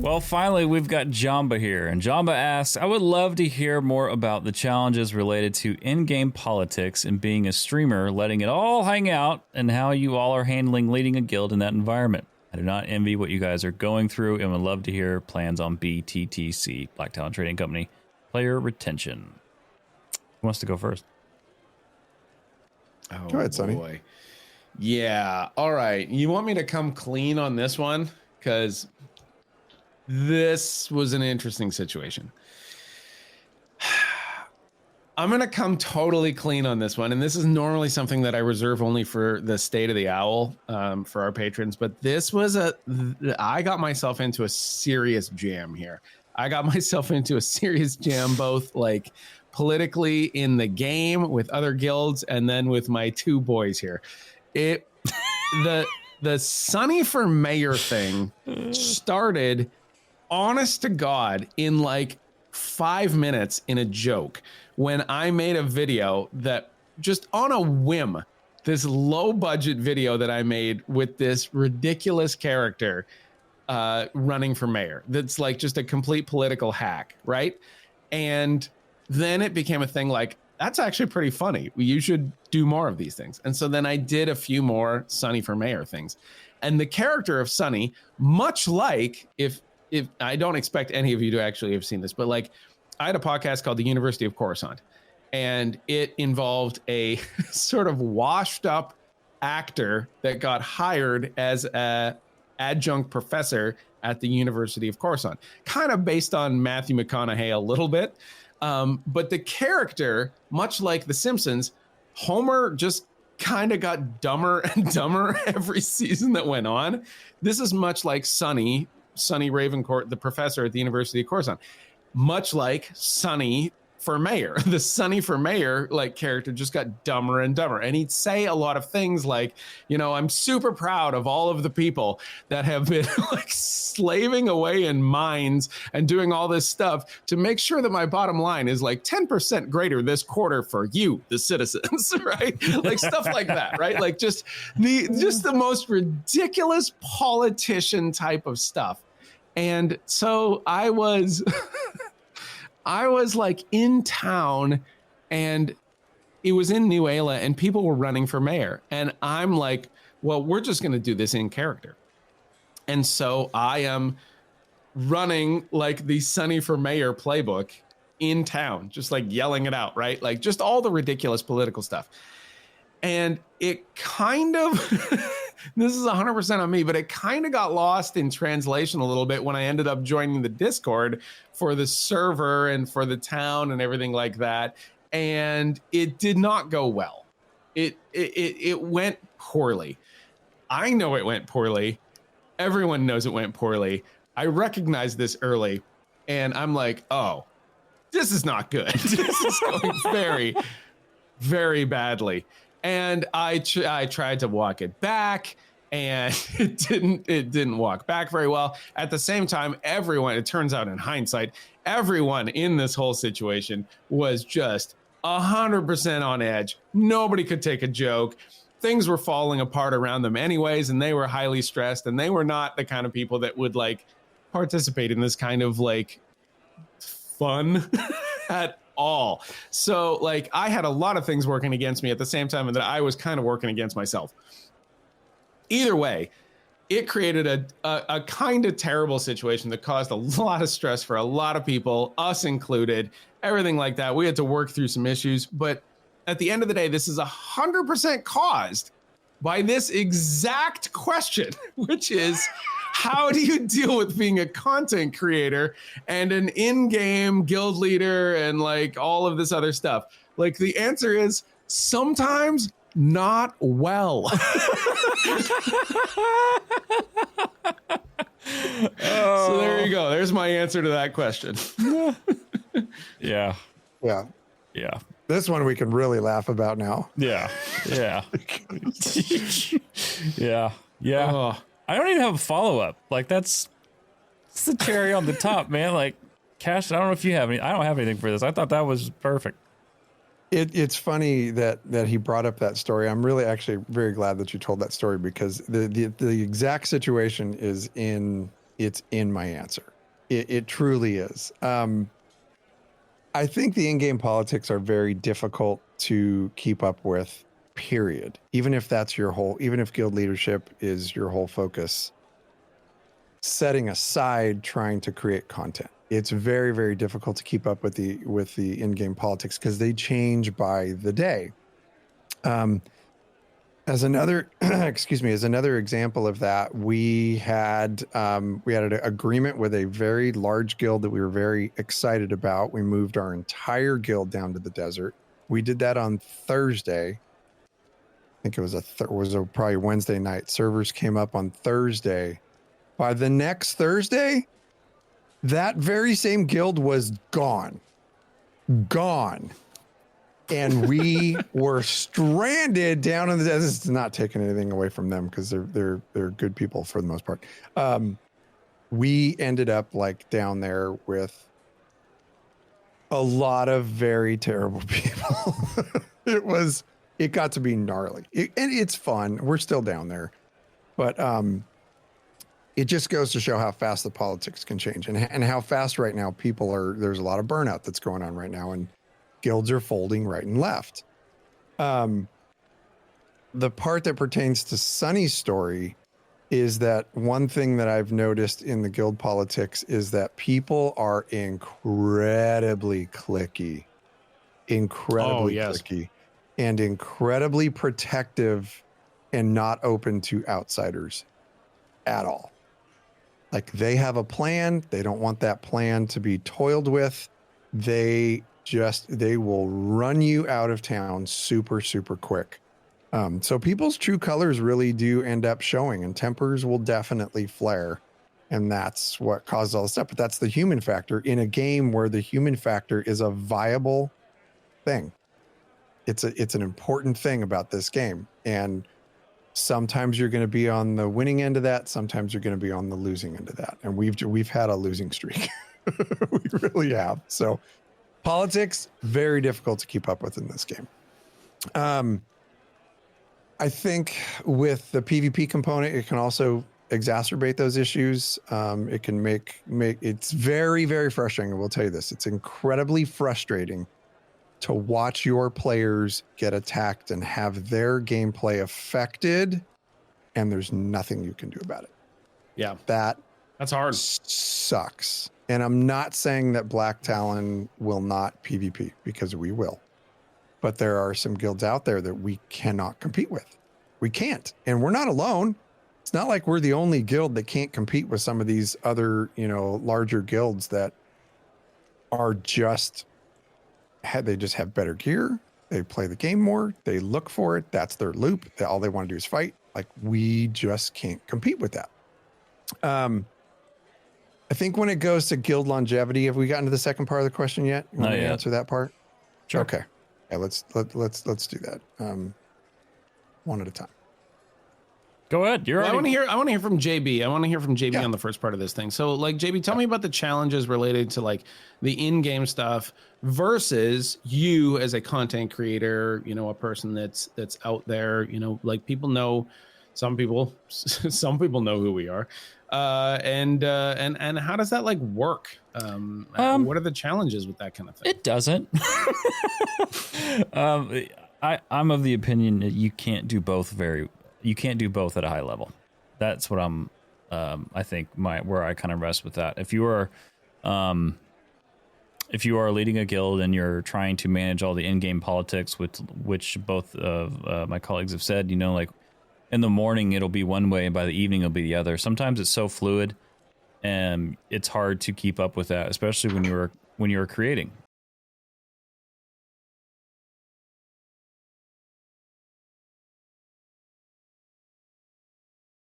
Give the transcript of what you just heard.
Well, finally, we've got Jamba here. And Jamba asks, I would love to hear more about the challenges related to in-game politics and being a streamer, letting it all hang out, and how you all are handling leading a guild in that environment. I do not envy what you guys are going through and would love to hear plans on BTTC, Black Talent Trading Company, player retention. Who wants to go first? Oh, go ahead, Sonny. Boy. Yeah. All right. You want me to come clean on this one? Because this was an interesting situation. I'm going to come totally clean on this one. And this is normally something that I reserve only for the State of the Owl for our patrons. But this was I got myself into a serious jam here. I got myself into a serious jam, both like politically in the game with other guilds and then with my two boys here. The Sunny for Mayor thing started, honest to God, in like 5 minutes in a joke when I made a video that just on a whim, this low budget video that I made with this ridiculous character running for mayor. That's like just a complete political hack, right? And then it became a thing like, that's actually pretty funny. You should do more of these things. And so then I did a few more Sunny for Mayor things. And the character of Sunny, much like if I don't expect any of you to actually have seen this, but like I had a podcast called The University of Coruscant, and it involved a sort of washed up actor that got hired as a adjunct professor at the University of Coruscant, kind of based on Matthew McConaughey a little bit. But the character, much like The Simpsons, Homer just kind of got dumber and dumber every season that went on. This is much like Sunny Ravencourt, the professor at the University of Coruscant, much like Sunny for Mayor. The Sunny for Mayor like character just got dumber and dumber. And he'd say a lot of things like, you know, I'm super proud of all of the people that have been like slaving away in mines and doing all this stuff to make sure that my bottom line is like 10% greater this quarter for you, the citizens, right? Like stuff like that, right? Like just the most ridiculous politician type of stuff. And so I was like in town, and it was in New Ayla, and people were running for mayor. And I'm like, well, we're just going to do this in character. And so I am running like the Sunny for Mayor playbook in town, just like yelling it out, right? Like just all the ridiculous political stuff. And it kind of, this is 100% on me, but it kind of got lost in translation a little bit when I ended up joining the Discord for the server and for the town and everything like that. And it did not go well. It went poorly. I know it went poorly. Everyone knows it went poorly. I recognized this early, and I'm like, oh, this is not good. This is going very, very badly. And I tried to walk it back, and it didn't walk back very well. At the same time, everyone, it turns out in hindsight, everyone in this whole situation was just 100% on edge. Nobody could take a joke. Things were falling apart around them anyways, and they were highly stressed, and they were not the kind of people that would like participate in this kind of like fun at all. So like I had a lot of things working against me at the same time, and that I was kind of working against myself. Either way, it created a kind of terrible situation that caused a lot of stress for a lot of people, us included, everything like that. We had to work through some issues, but at the end of the day, this is 100% caused by this exact question, which is, how do you deal with being a content creator and an in-game guild leader and like all of this other stuff? Like the answer is sometimes not well. So there you go. There's my answer to that question. Yeah. Yeah. Yeah. This one we can really laugh about now. Yeah. Yeah. Yeah. Yeah. Oh. I don't even have a follow-up. Like that's the cherry on the top, man. Like Cash, I don't know if you have any. I don't have anything for this. I thought that was perfect. It's funny that he brought up that story. I'm really actually very glad that you told that story, because the exact situation is in it's in my answer. It truly is. I think the in-game politics are very difficult to keep up with, period. Even if that's even if guild leadership is your whole focus, setting aside trying to create content. It's very, very difficult to keep up with the in-game politics because they change by the day. As another, as another example of that, we had an agreement with a very large guild that we were very excited about. We moved our entire guild down to the desert. We did that on Thursday. I think it was probably Wednesday night. Servers came up on Thursday. By the next Thursday, that very same guild was gone. And we were stranded down in the desert. This is not taking anything away from them because they're good people for the most part. We ended up like down there with a lot of very terrible people. It got to be gnarly. And it's fun. We're still down there, but it just goes to show how fast the politics can change and how fast right now there's a lot of burnout that's going on right now, and guilds are folding right and left. The part that pertains to Sunny's story is that one thing that I've noticed in the guild politics is that people are incredibly cliquey, cliquey, and incredibly protective and not open to outsiders at all. Like, they have a plan. They don't want that plan to be toiled with. They will run you out of town super, super quick. So people's true colors really do end up showing, and tempers will definitely flare. And that's what causes all this stuff. But that's the human factor in a game where the human factor is a viable thing. It's an important thing about this game. And sometimes you're going to be on the winning end of that. Sometimes you're going to be on the losing end of that. And we've had a losing streak. We really have. So politics, very difficult to keep up with in this game. I think with the PvP component, it can also exacerbate those issues. It can make it's very, very frustrating. I will tell you this. It's incredibly frustrating to watch your players get attacked and have their gameplay affected, and there's nothing you can do about it. Yeah. That's hard. Sucks. And I'm not saying that Black Talon will not PvP, because we will. But there are some guilds out there that we cannot compete with. We can't. And we're not alone. It's not like we're the only guild that can't compete with some of these other, larger guilds that are they just have better gear. They play the game more. They look for it. That's their loop. All they want to do is fight. Like, we just can't compete with that. I think when it goes to guild longevity, have we gotten to the second part of the question yet? You want to answer that part? Sure. Okay. Yeah, let's do that. One at a time. Go ahead. I want to hear from JB. I want to hear from JB on the first part of this thing. So, like, JB, tell me about the challenges related to like the in-game stuff versus you as a content creator. A person that's out there. Like, people know. Some people know who we are. And how does that like work? What are the challenges with that kind of thing? It doesn't. I'm of the opinion that you can't do both at a high level. That's what I think where I kind of rest with that. If you are leading a guild and you're trying to manage all the in-game politics, which both of my colleagues have said, like, in the morning it'll be one way and by the evening it'll be the other. Sometimes it's so fluid and it's hard to keep up with that, especially when you're creating.